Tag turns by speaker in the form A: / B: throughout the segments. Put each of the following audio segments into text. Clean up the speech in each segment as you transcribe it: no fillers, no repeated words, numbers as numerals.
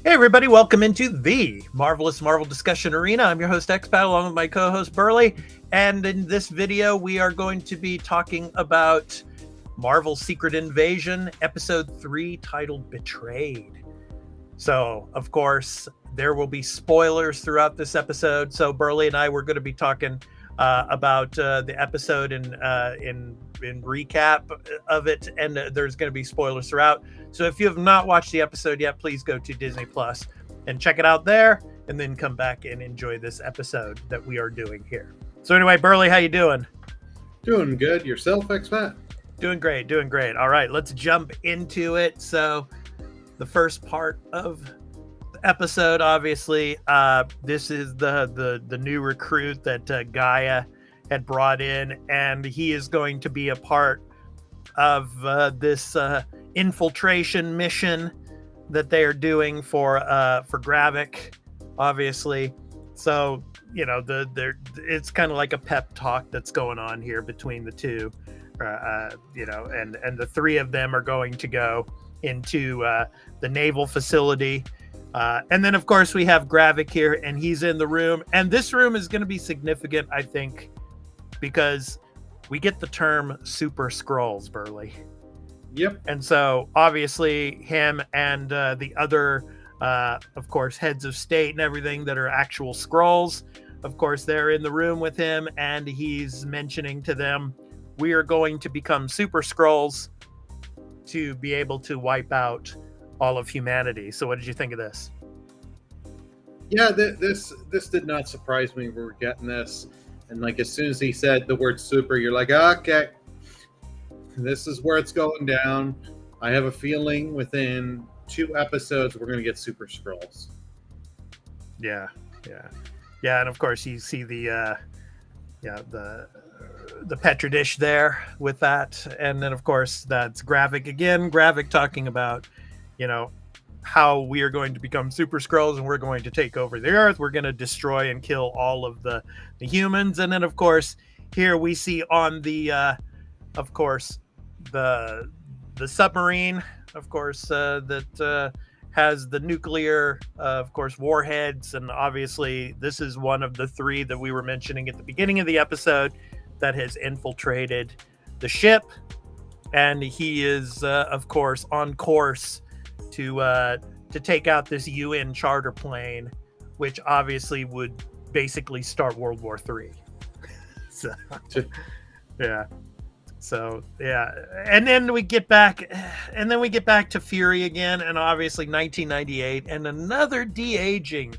A: Hey everybody, welcome into the Marvelous Marvel Discussion Arena. I'm your host X-Pat along with my co-host Burley, and in this video we are going to be talking about Marvel Secret Invasion Episode 3 titled Betrayed. So, of course, there will be spoilers throughout this episode, so Burley and I were going to be talking about the episode in recap of it, and there's going to be spoilers throughout. So if you have not watched the episode yet, please go to Disney Plus and check it out there, and then come back and enjoy this episode that we are doing here. So anyway, Burley, how you doing?
B: Doing good. Yourself, X-Pat?
A: Doing great. All right, let's jump into it. So the first part of the episode, obviously, this is the new recruit that Gaia had brought in, and he is going to be a part of this infiltration mission that they are doing for Gravik, obviously. So it's kind of like a pep talk that's going on here between the two, and the three of them are going to go into the naval facility. And then, of course, we have Gravik here, and he's in the room. And this room is going to be significant, I think, because we get the term Super Skrulls, Burley.
B: Yep.
A: And so, obviously, him and the other, of course, heads of state and everything that are actual Skrulls, of course, they're in the room with him, and he's mentioning to them, we are going to become Super Skrulls to be able to wipe out all of humanity. So what did you think of this?
B: Yeah, this did not surprise me. We were getting this, and like as soon as he said the word super, you're like, okay, this is where it's going down. I have a feeling within 2 episodes we're going to get Super Skrulls.
A: Yeah, and of course you see the Petri dish there with that, and then of course that's Gravik again. Gravik talking about, how we are going to become Super Skrulls and we're going to take over the Earth. We're going to destroy and kill all of the humans. And then, of course, here we see on the, of course, the submarine, of course, that has the nuclear, of course, warheads. And obviously, this is one of the 3 that we were mentioning at the beginning of the episode that has infiltrated the ship. And he is, of course, on course to take out this UN charter plane, which obviously would basically start World War III. So, and then we get back to Fury again, and obviously 1998, and another de-aging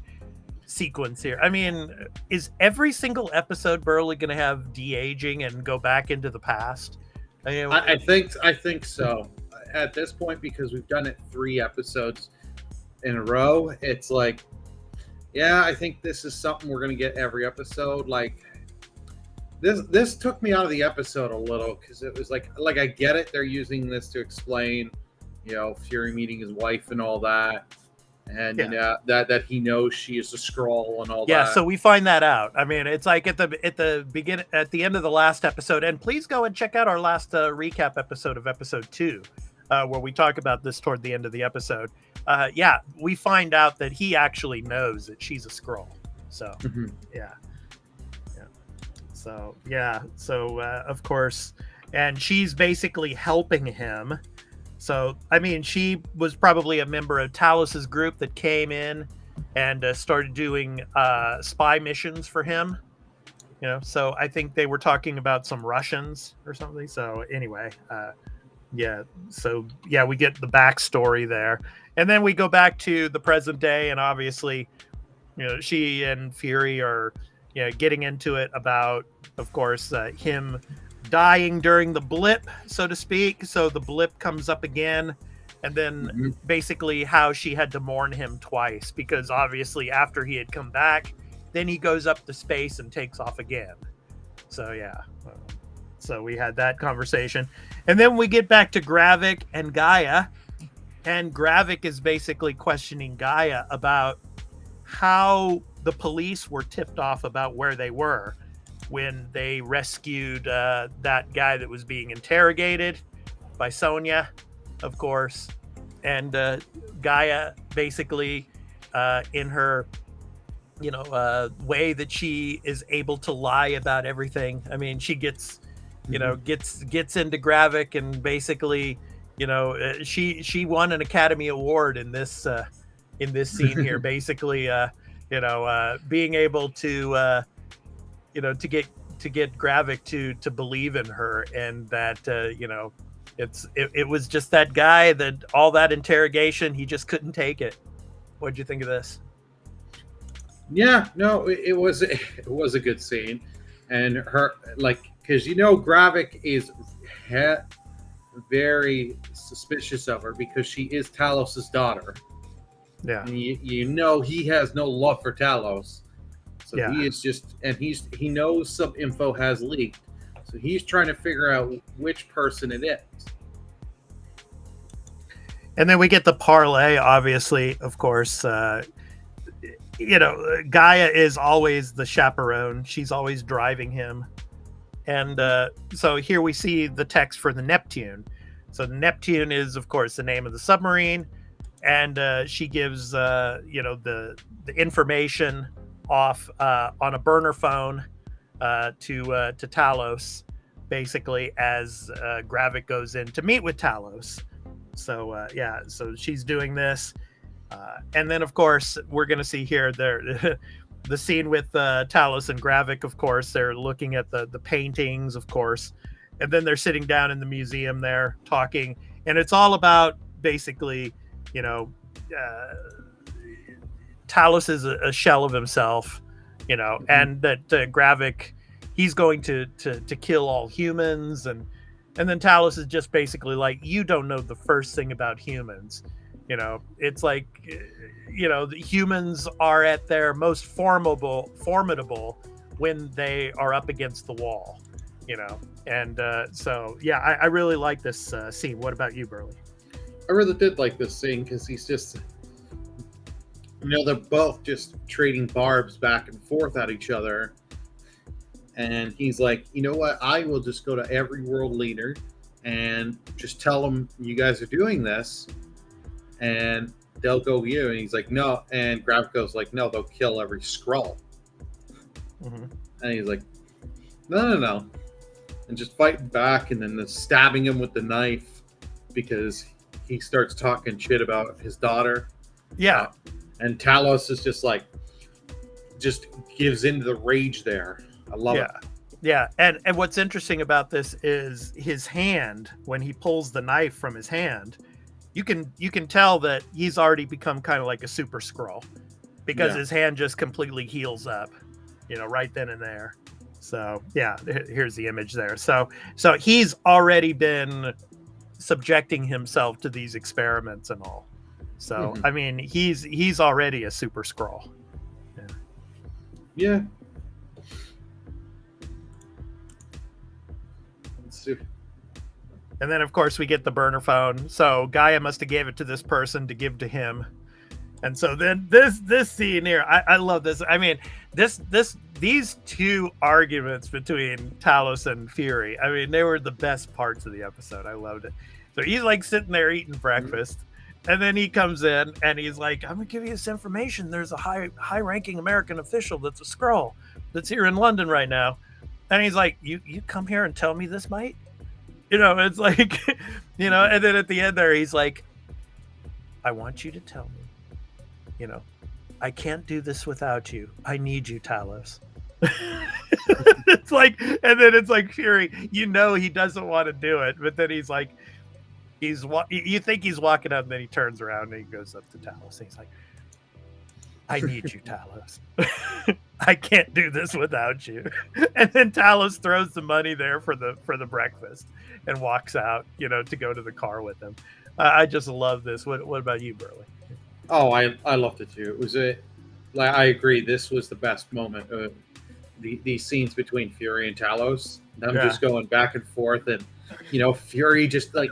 A: sequence here. I mean, is every single episode Burley going to have de-aging and go back into the past?
B: I think so. At this point, because we've done it 3 episodes in a row, it's like, yeah, I think this is something we're going to get every episode. Like, this took me out of the episode a little, because it was like I get it, they're using this to explain, Fury meeting his wife and all that, and that he knows she is a Skrull and all that.
A: Yeah, so we find that out. I mean, it's like at the end of the last episode, and please go and check out our last recap episode of episode 2. Where we talk about this toward the end of the episode. We find out that he actually knows that she's a Skrull. So, So, of course, and she's basically helping him. So, I mean, she was probably a member of Talos's group that came in and started doing spy missions for him. So I think they were talking about some Russians or something. So anyway, we get the backstory there, and then we go back to the present day, and obviously, she and Fury are, getting into it about, of course, him dying during the blip, so to speak. So the blip comes up again, and then basically how she had to mourn him twice, because obviously after he had come back, then he goes up to space and takes off again. So so we had that conversation. And then we get back to Gravik and Gaia. And Gravik is basically questioning Gaia about how the police were tipped off about where they were when they rescued that guy that was being interrogated by Sonya, of course. And Gaia basically in her, way that she is able to lie about everything. I mean, she gets, gets into Gravik, and basically, she won an Academy Award in this scene here. Basically, being able to, to get Gravik to believe in her, and that it was just that guy, that all that interrogation, he just couldn't take it. What'd you think of this?
B: Yeah, no, it was a good scene, and her, like, because Gravik is very suspicious of her because she is Talos's daughter.
A: Yeah,
B: and he has no love for Talos, so
A: Yeah.
B: he is just, and he knows some info has leaked, so he's trying to figure out which person it is.
A: and then we get the parlay, obviously, of course. Gaia is always the chaperone. She's always driving him. And so here we see the text for the Neptune. So Neptune is, of course, the name of the submarine. And she gives, the information off on a burner phone to Talos, basically, as Gravik goes in to meet with Talos. So, so she's doing this. And then, of course, we're going to see here the scene with Talos and Gravik. Of course, they're looking at the paintings, of course, and then they're sitting down in the museum there talking, and it's all about basically, Talos is a shell of himself, and that Gravik, he's going to kill all humans, and then Talos is just basically like, you don't know the first thing about humans. It's like, the humans are at their most formidable when they are up against the wall, and so yeah, I really like this scene. What about you, Burley?
B: I really did like this scene because he's just, they're both just trading barbs back and forth at each other, and he's like, you know what, I will just go to every world leader and just tell them you guys are doing this, and they'll go you. And he's like, no. And Gravik goes like, no, they'll kill every Skrull.
A: Mm-hmm.
B: And he's like, no. And just fighting back, and then stabbing him with the knife because he starts talking shit about his daughter.
A: Yeah.
B: And Talos is just gives into the rage there. I love it.
A: Yeah. And what's interesting about this is his hand, when he pulls the knife from his hand, you can tell that he's already become kind of like a super Skrull, because his hand just completely heals up, right then and there. So yeah, here's the image there. So he's already been subjecting himself to these experiments and all. So I mean, he's already a super Skrull.
B: Yeah. Let's see.
A: And then, of course, we get the burner phone. So Gaia must have gave it to this person to give to him. And so then this scene here, I love this. I mean, these two arguments between Talos and Fury, I mean, they were the best parts of the episode. I loved it. So he's like sitting there eating breakfast, and then he comes in and he's like, I'm gonna give you this information. There's a high-ranking American official that's a Skrull that's here in London right now. And he's like, you come here and tell me this, mate? It's like, and then at the end there, he's like, I want you to tell me, I can't do this without you. I need you, Talos. It's like, and then it's like Fury, he doesn't want to do it, but then he's like, you think he's walking up, and then he turns around and he goes up to Talos. And he's like, I need you, Talos. I can't do this without you. And then Talos throws the money there for the breakfast and walks out, to go to the car with him. I just love this. What about you, Burley?
B: Oh, I loved it too. It was I agree. This was the best moment. These scenes between Fury and Talos, them just going back and forth, and Fury just like,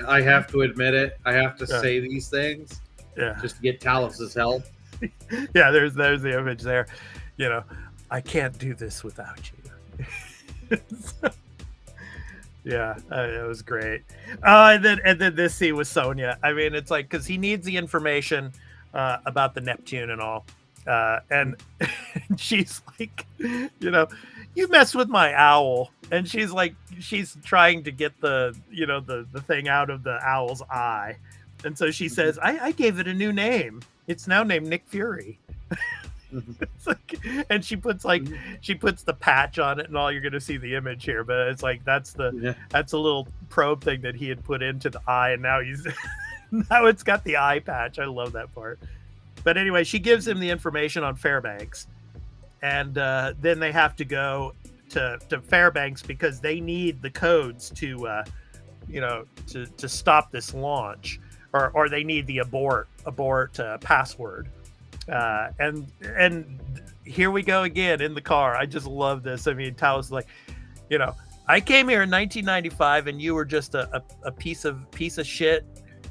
B: I have to admit it. I have to say these things, just to get Talos's help.
A: Yeah, there's the image there. I can't do this without you. Yeah, it was great. And then this scene with Sonya. I mean, it's like, because he needs the information about the Neptune and all. And she's like, you know, you mess with my owl. And she's like, she's trying to get the, you know, the thing out of the owl's eye. And so she says, I gave it a new name. It's now named Nick Fury. It's like, and she puts she puts the patch on it and all. You're going to see the image here, but it's like, that's a little probe thing that he had put into the eye. And now now it's got the eye patch. I love that part. But anyway, she gives him the information on Fairbanks, and then they have to go to Fairbanks because they need the codes to, you know, to stop this launch, or they need the abort password. And here we go again in the car. I just love this. I mean, Talos is like, you know, I came here in 1995, and you were just a piece of shit.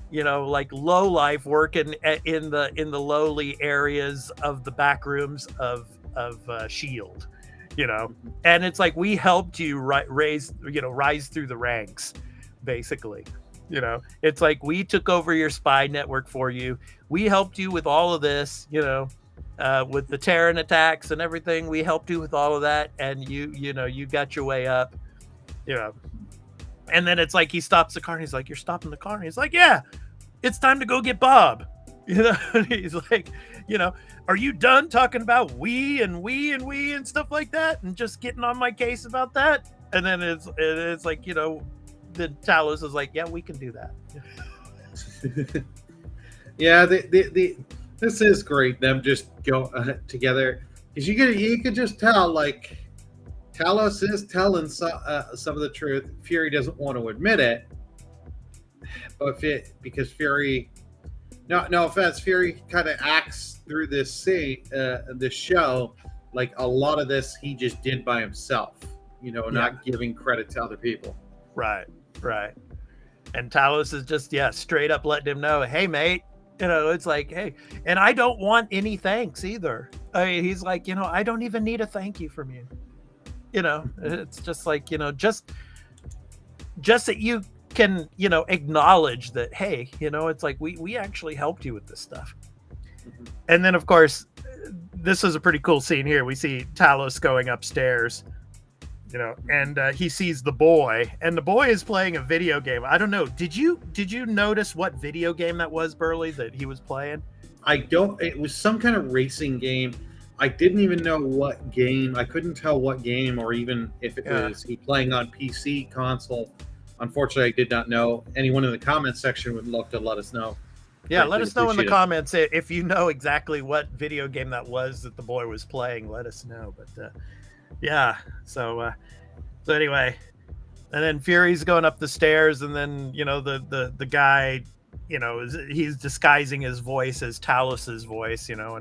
A: You know, like low life working in the lowly areas of the back rooms of Shield, you know, and it's like, we helped you rise through the ranks, basically. You know, it's like, we took over your spy network for you. We helped you with all of this, you know, with the Terran attacks and everything. We helped you with all of that, and you know, you got your way up, you know. And then it's like, he stops the car and he's like, you're stopping the car? And he's like, yeah, it's time to go get Bob. You know, he's like, you know, are you done talking about we and stuff like that, and just getting on my case about that? And then it's like, you know, the Talos is like, yeah, we can do that.
B: Yeah, this is great. Them just go together, because you could just tell, like, Talos is telling some of the truth. Fury doesn't want to admit it, but because Fury, no offense, Fury kind of acts through this show like a lot of this he just did by himself. You know, not giving credit to other people.
A: Right. And Talos is just straight up letting him know, hey mate, you know, it's like, hey, and I don't want any thanks either. I mean, he's like, you know, I don't even need a thank you from you. You know, it's just like, you know, just that you can, you know, acknowledge that, hey, you know, it's like, we actually helped you with this stuff. And then, of course, this is a pretty cool scene here. We see Talos going upstairs, you know, and he sees the boy, and the boy is playing a video game. I don't know. Did you notice what video game that was, Burley, that he was playing?
B: It was some kind of racing game. I didn't even know what game. I couldn't tell what game, or even if it was he playing on PC, console. Unfortunately, I did not know. Anyone in the comments section would love to let us know.
A: Yeah, let us know in the comments if you know exactly what video game that was that the boy was playing. Let us know. But yeah, so anyway, and then Fury's going up the stairs, and then, you know, the guy, you know, he's disguising his voice as Talos's voice, you know,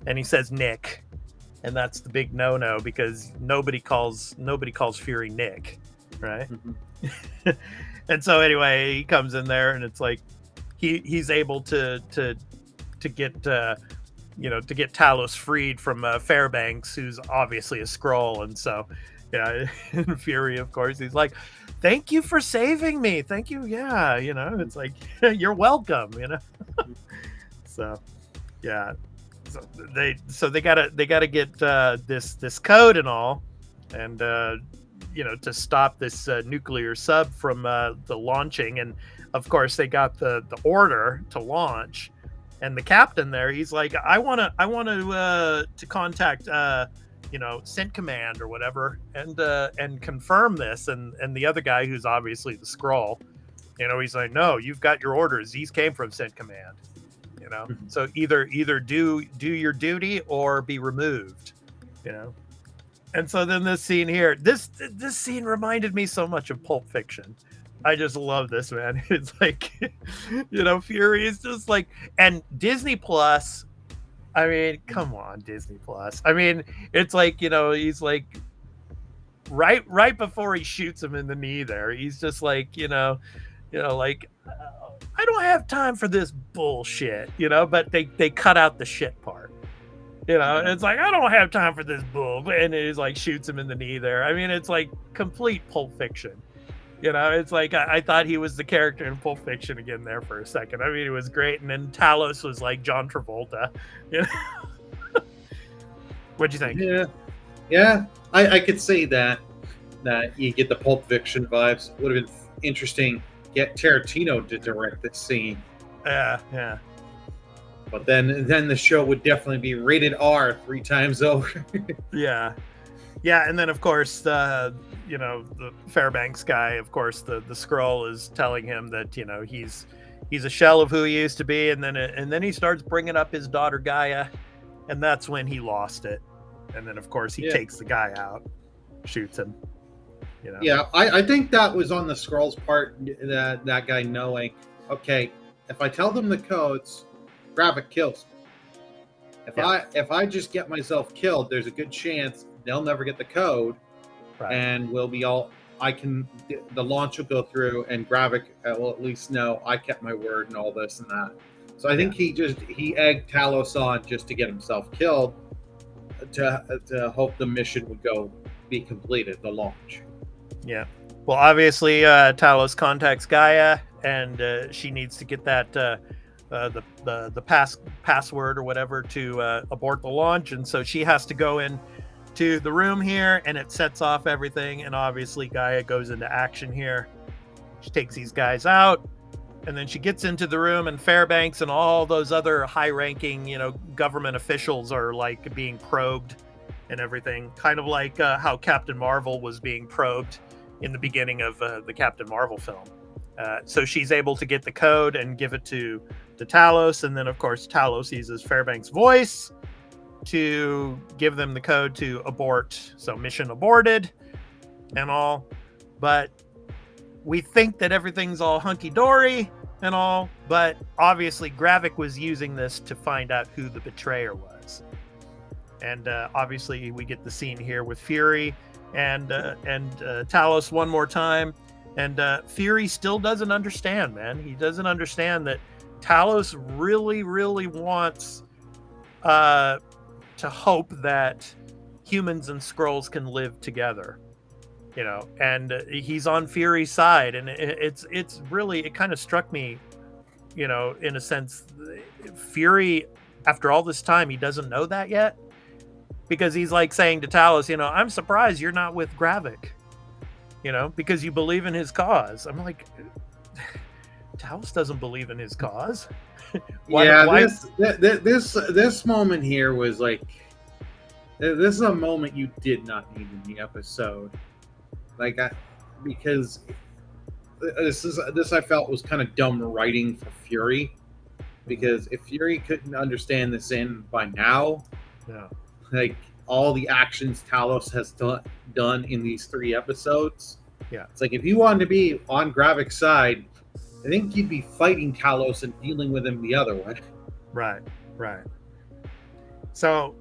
A: and he says Nick, and that's the big no because nobody calls Fury Nick, right? And so anyway, he comes in there, and it's like he's able to get you know, to get Talos freed from Fairbanks, who's obviously a Skrull. And so yeah, and Fury, of course, he's like, thank you for saving me, thank you. Yeah, you know, it's like, you're welcome, you know. So yeah, so they gotta get this code and all, and you know, to stop this nuclear sub from the launching. And of course they got the order to launch, and the captain there, he's like, I want to contact you know, Scent Command or whatever, and confirm this. And the other guy, who's obviously the Skrull, you know, he's like, no, you've got your orders, these came from Scent Command, you know. So either do your duty or be removed, you know. And so then this scene here, this scene reminded me so much of Pulp Fiction. I just love this, man. It's like, you know, Fury is just like, and Disney Plus, I mean, come on, Disney Plus. I mean, it's like, you know, he's like, right before he shoots him in the knee there, he's just like, you know, like, I don't have time for this bullshit, you know, but they cut out the shit part. You know, and it's like, I don't have time for this bull, and he's like, shoots him in the knee there. I mean, it's like complete Pulp Fiction. You know, it's like I thought he was the character in Pulp Fiction again there for a second. I mean, it was great, and then Talos was like John Travolta. You know, what'd you think?
B: Yeah. I could say that you get the Pulp Fiction vibes. Would have been interesting. Get Tarantino to direct this scene.
A: Yeah.
B: But then the show would definitely be rated R 3 times over.
A: Yeah, and then of course the Fairbanks guy, of course the Skrull is telling him that he's a shell of who he used to be, and then he starts bringing up his daughter Gaia, and that's when he lost it, and then of course he takes the guy out, shoots him.
B: Yeah, I think that was on the Skrull's part, that guy knowing, okay, if I tell them the codes, Gravik kills me. If I just get myself killed, there's a good chance they'll never get the code, and we'll be all. The launch will go through, and Gravik will at least know I kept my word and all this and that. So I think he egged Talos on just to get himself killed, to hope the mission would be completed, the launch.
A: Yeah. Well, obviously, Talos contacts Gaia, and she needs to get that the password or whatever to abort the launch, and so she has to go in to the room here, and it sets off everything. And obviously, Gaia goes into action here. She takes these guys out, and then she gets into the room, and Fairbanks and all those other high-ranking, government officials are like being probed and everything, kind of like how Captain Marvel was being probed in the beginning of the Captain Marvel film. So she's able to get the code and give it to Talos, and then of course Talos uses Fairbanks' voice to give them the code to abort. So mission aborted and all, but we think that everything's all hunky-dory and all, but obviously Gravik was using this to find out who the betrayer was. And obviously we get the scene here with Fury and Talos one more time, and Fury still doesn't understand, man. He doesn't understand that Talos really, really wants to hope that humans and Skrulls can live together, and he's on Fury's side, and it's really, it kind of struck me, in a sense, Fury, after all this time, he doesn't know that yet. Because he's like saying to Talos, I'm surprised you're not with Gravik, because you believe in his cause. I'm like, Talos doesn't believe in his cause.
B: Why? This moment here was like, this is a moment you did not need in the episode, because this I felt was kind of dumb writing for Fury, because if Fury couldn't understand this by now, like all the actions Talos has done in these 3 episodes.
A: Yeah.
B: It's like, if you wanted to be on Gravik's side, I think you'd be fighting Talos and dealing with him the other way.
A: Right. So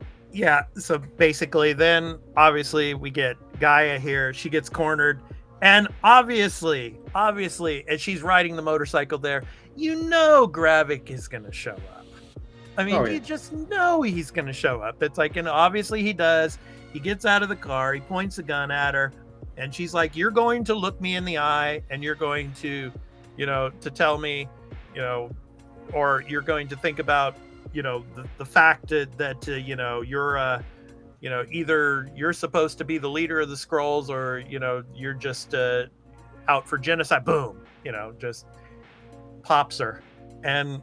A: basically then obviously we get Gaia here. She gets cornered, and obviously as she's riding the motorcycle there, Gravik is going to show up. I mean, you just know he's going to show up. It's like, and obviously he does. He gets out of the car, he points a gun at her, and she's like, you're going to look me in the eye, and you're going to, to tell me, or you're going to think about, the fact that you're, either you're supposed to be the leader of the Skrulls, or, you're just out for genocide. Boom, just pops her. And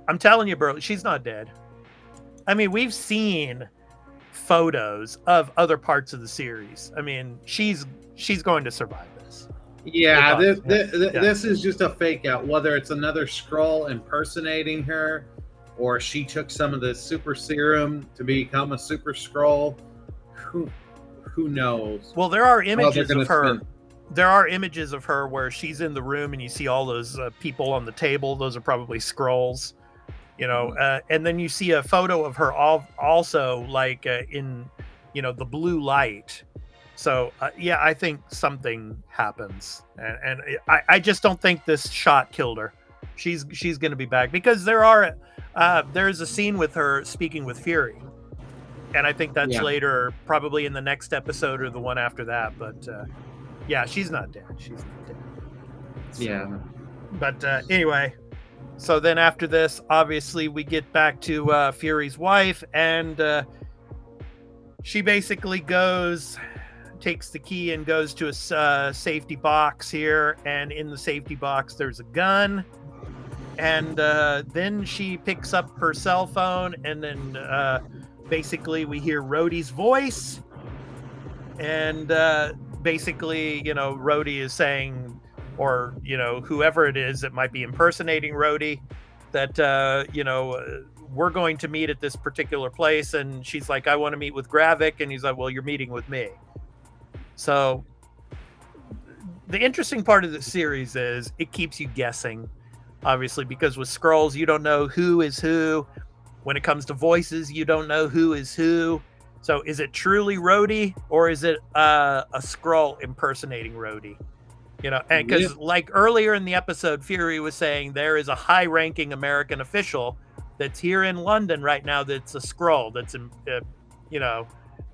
A: I'm telling you, bro, she's not dead. I mean, we've seen photos of other parts of the series. I mean, she's going to survive this.
B: Yeah, this is just a fake out. Whether it's another Skrull impersonating her, or she took some of the super serum to become a super Skrull, who knows?
A: Well, there are images of her. There are images of her where she's in the room and you see all those people on the table. Those are probably Skrulls. And then you see a photo of her also like in, the blue light. So I think something happens, and I just don't think this shot killed her. She's going to be back, because there's a scene with her speaking with Fury, and I think that's later, probably in the next episode or the one after that. But Yeah, she's not dead. She's not dead. So,
B: Yeah.
A: But anyway, so then after this, obviously, we get back to Fury's wife, and she basically takes the key and goes to a safety box here. And in the safety box, there's a gun. And then she picks up her cell phone, and then basically we hear Rhodey's voice. And basically, Rhodey is saying, or, whoever it is that might be impersonating Rhodey, that, we're going to meet at this particular place. And she's like, I want to meet with Gravik. And he's like, well, you're meeting with me. So the interesting part of the series is it keeps you guessing, obviously, because with Skrulls, you don't know who is who. When it comes to voices, you don't know who is who. So is it truly Rhodey, or is it a Skrull impersonating Rhodey? And because like earlier in the episode, Fury was saying there is a high-ranking American official that's here in London right now that's a Skrull. That's,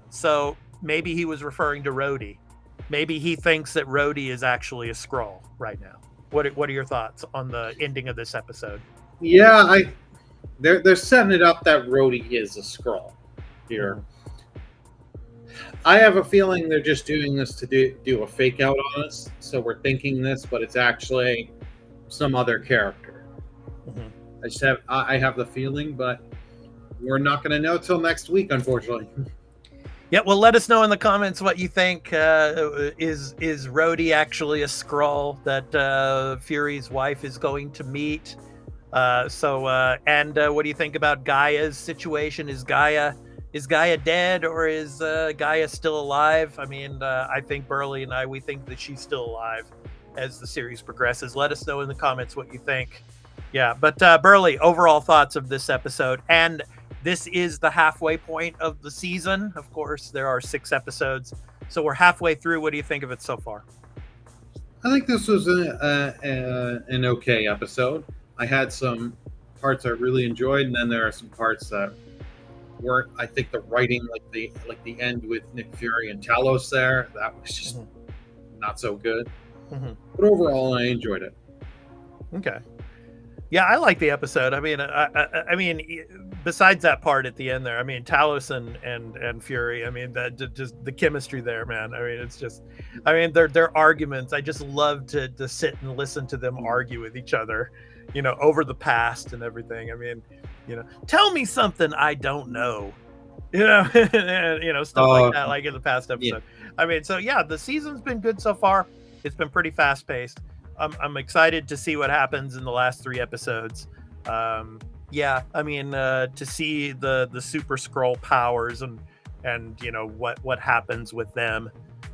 A: so maybe he was referring to Rhodey. Maybe he thinks that Rhodey is actually a Skrull right now. What are your thoughts on the ending of this episode?
B: Yeah, they're setting it up that Rhodey is a Skrull here. I have a feeling they're just doing this to do a fake out on us. So we're thinking this, but it's actually some other character. Mm-hmm. I have the feeling, but we're not going to know till next week, unfortunately.
A: Yeah, well, let us know in the comments what you think. Is Rhodey actually a Skrull that Fury's wife is going to meet? And what do you think about Gaia's situation? Is Gaia dead, or is Gaia still alive? I mean, I think Burley and we think that she's still alive as the series progresses. Let us know in the comments what you think. Yeah, but Burley, overall thoughts of this episode. And this is the halfway point of the season. Of course, there are 6 episodes, so we're halfway through. What do you think of it so far?
B: I think this was an okay episode. I had some parts I really enjoyed, and then there are some parts that weren't. I think the writing, like the end with Nick Fury and Talos there, that was just not so good. Mm-hmm. But overall, I enjoyed it.
A: Okay. Yeah, I like the episode. I mean, besides that part at the end there, I mean, Talos and Fury. I mean, that just the chemistry there, man. I mean, it's just, I mean, their arguments. I just love to sit and listen to them argue with each other, over the past and everything. I mean, tell me something I don't know, and, stuff like that, like in the past episode. Yeah. I mean, so yeah, the season's been good so far. It's been pretty fast paced. I'm excited to see what happens in the last 3 episodes. Yeah, I mean, to see the Super Skrull powers and what happens with them,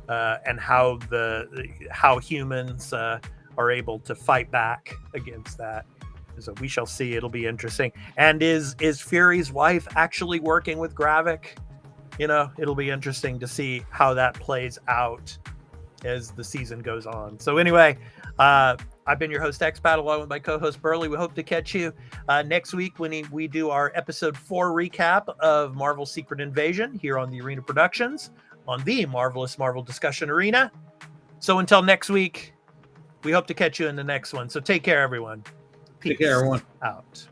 A: and how humans are able to fight back against that. So we shall see. It'll be interesting. And is Fury's wife actually working with Gravik? It'll be interesting to see how that plays out as the season goes on. So anyway, I've been your host, X-Bat, along with my co-host, Burley. We hope to catch you next week when we do our episode 4 recap of Marvel's Secret Invasion here on the Arena Productions on the Marvelous Marvel Discussion Arena. So until next week, we hope to catch you in the next one. So take care, everyone.
B: Peace. Take care, everyone.
A: Out.